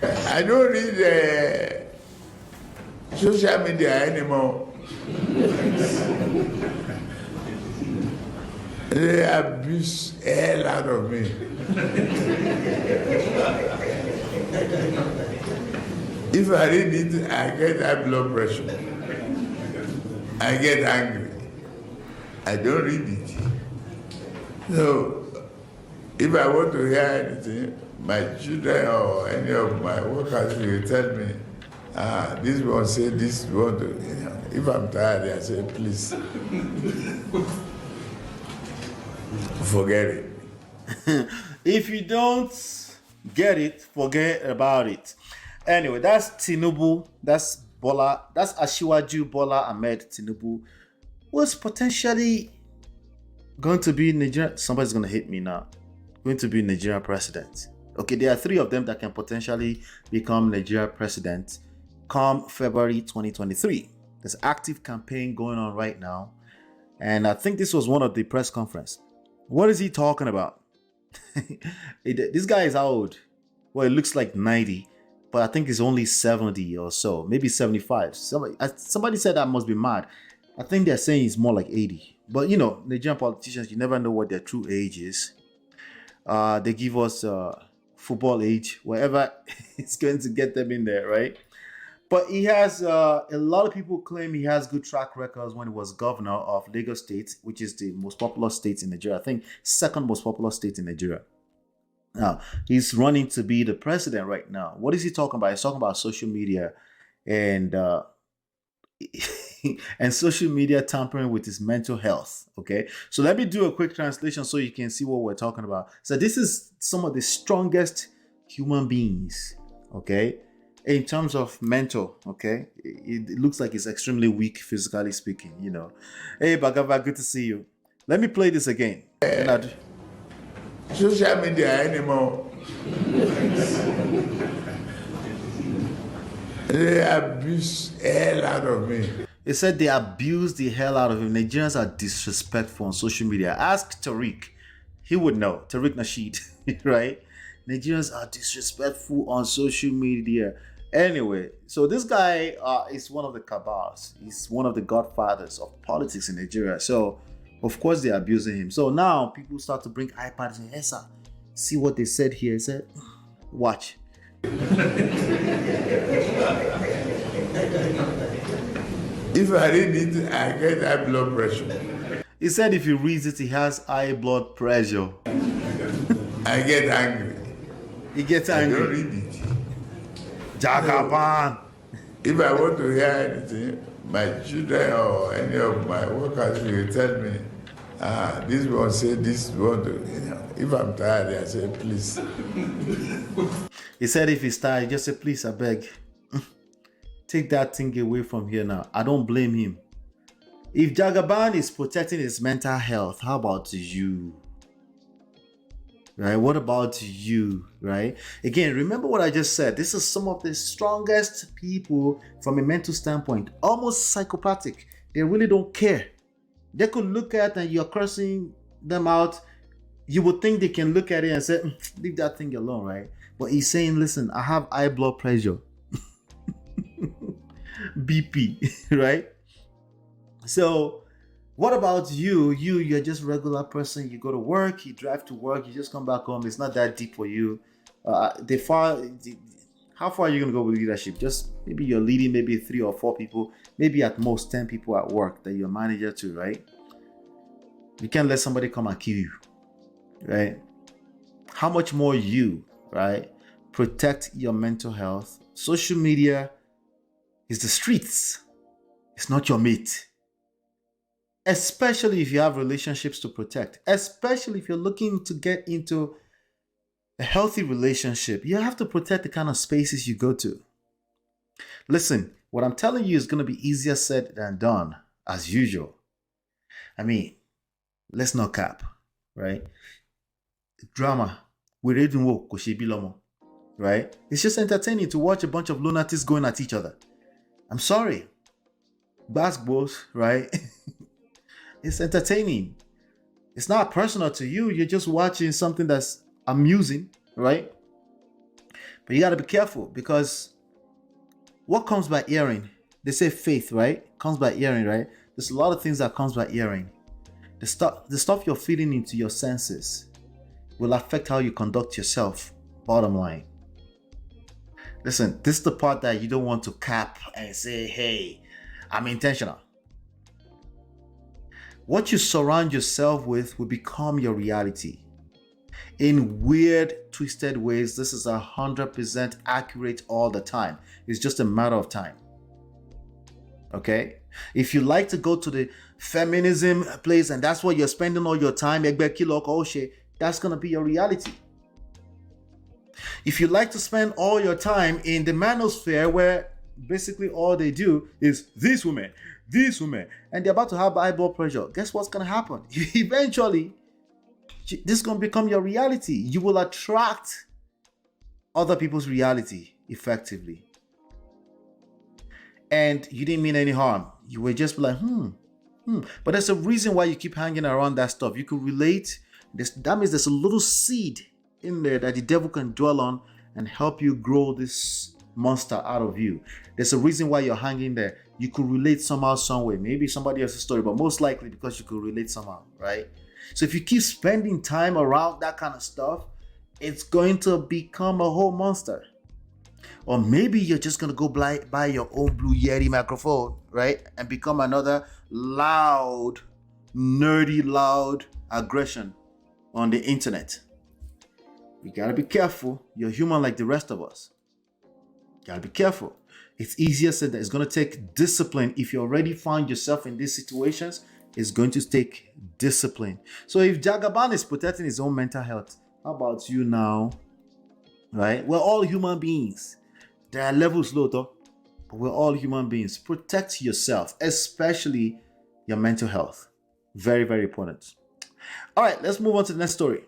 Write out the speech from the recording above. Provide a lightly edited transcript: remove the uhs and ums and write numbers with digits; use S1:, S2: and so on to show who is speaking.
S1: I don't read social media anymore. They abuse the hell out of me. If I read it, I get high blood pressure. I get angry. I don't read it. So, if I want to hear anything, my children or any of my workers will tell me, this one say this one. If I'm tired, I say, please, forget it.
S2: If you don't get it, forget about it. Anyway, that's Tinubu. That's Bola. That's Ashiwaju Bola Ahmed Tinubu, was potentially going to be Nigeria. Somebody's going to hit me now. Going to be Nigeria president. Okay, there are three of them that can potentially become Nigeria president come February 2023. There's active campaign going on right now. And I think this was one of the press conference. What is he talking about? This guy is how old? Well, it looks like 90, but I think he's only 70 or so, maybe 75. Somebody said that must be mad. I think they're saying he's more like 80. But you know, Nigerian politicians, you never know what their true age is. They give us football age, wherever it's going to get them in there, right? But he has a lot of people claim he has good track records when he was governor of Lagos State, which is the most popular state in Nigeria. I think second most popular state in Nigeria. Now, he's running to be the president right now. What is he talking about? He's talking about social media and and social media tampering with his mental health. Okay, so let me do a quick translation so you can see what we're talking about. So this is some of the strongest human beings, okay, in terms of mental. Okay, it looks like he's extremely weak physically speaking, you know. Hey Bagava, good to see you. Let me play this again.
S1: Social media anymore. They abuse the hell out of me.
S2: He said they abuse the hell out of him. Nigerians are disrespectful on social media. Ask Tariq. He would know. Tariq Nasheed, right? Nigerians are disrespectful on social media. Anyway, so this guy is one of the cabals. He's one of the godfathers of politics in Nigeria. So, of course, they're abusing him. So now people start to bring iPads and hey, sir, see what they said here. He said, watch.
S1: If I read it, I get high blood pressure.
S2: He said if he reads it, he has high blood pressure.
S1: I get angry.
S2: He gets
S1: I
S2: angry.
S1: don't read it.
S2: Jagaban.
S1: If I want to hear anything, my children or any of my workers will tell me, this one say this one. If I'm tired, I say, please.
S2: He said if he's tired, just say, please, I beg. Take that thing away from here now. I don't blame him. If Jagaban is protecting his mental health, how about you? Right? What about you? Right? Again, remember what I just said. This is some of the strongest people from a mental standpoint. Almost psychopathic. They really don't care. They could look at and you're cursing them out. You would think they can look at it and say, leave that thing alone, right? But he's saying, listen, I have high blood pressure. BP, right? So what about you? You're just a regular person. You go to work, you drive to work, you just come back home. It's not that deep for you. How far are you going to go with leadership? Just maybe you're leading maybe 3 or 4 people, maybe at most 10 people at work that you're manager to, right? You can't let somebody come and kill you, right? How much more you, right? Protect your mental health. Social media is the streets. It's not your mate. Especially if you have relationships to protect. Especially if you're looking to get into a healthy relationship. You have to protect the kind of spaces you go to. Listen, what I'm telling you is going to be easier said than done, as usual. I mean, let's not cap, right? Drama. We reading work, right? It's just entertaining to watch a bunch of lunatics going at each other. I'm sorry. Basketballs, right? It's entertaining. It's not personal to you. You're just watching something that's amusing, right? But you got to be careful, because what comes by hearing? They say faith, right? Comes by hearing, right? There's a lot of things that comes by hearing. The stuff you're feeding into your senses will affect how you conduct yourself. Bottom line. Listen, this is the part that you don't want to cap and say, hey, I'm intentional. What you surround yourself with will become your reality. In weird, twisted ways, this is 100% accurate all the time. It's just a matter of time. Okay? If you like to go to the feminism place and that's where you're spending all your time, that's going to be your reality. If you like to spend all your time in the manosphere, where basically all they do is these women, and they're about to have high blood pressure, guess what's going to happen? Eventually, this is going to become your reality. You will attract other people's reality effectively. And you didn't mean any harm. You were just like, But there's a reason why you keep hanging around that stuff. You could relate. That means there's a little seed in there that the devil can dwell on and help you grow this monster out of you. There's a reason why you're hanging there. You could relate somehow, some way. Maybe somebody else's story, but most likely because you could relate somehow, right? So if you keep spending time around that kind of stuff, it's going to become a whole monster. Or maybe you're just going to go buy your own Blue Yeti microphone, right? And become another loud aggression on the internet. You got to be careful. You're human like the rest of us. You got to be careful. It's easier said that it's going to take discipline. If you already find yourself in these situations, it's going to take discipline. So if Jagaban is protecting his own mental health, how about you now? Right? We're all human beings. There are levels low though, but we're all human beings. Protect yourself, especially your mental health. Very, very important. All right, let's move on to the next story.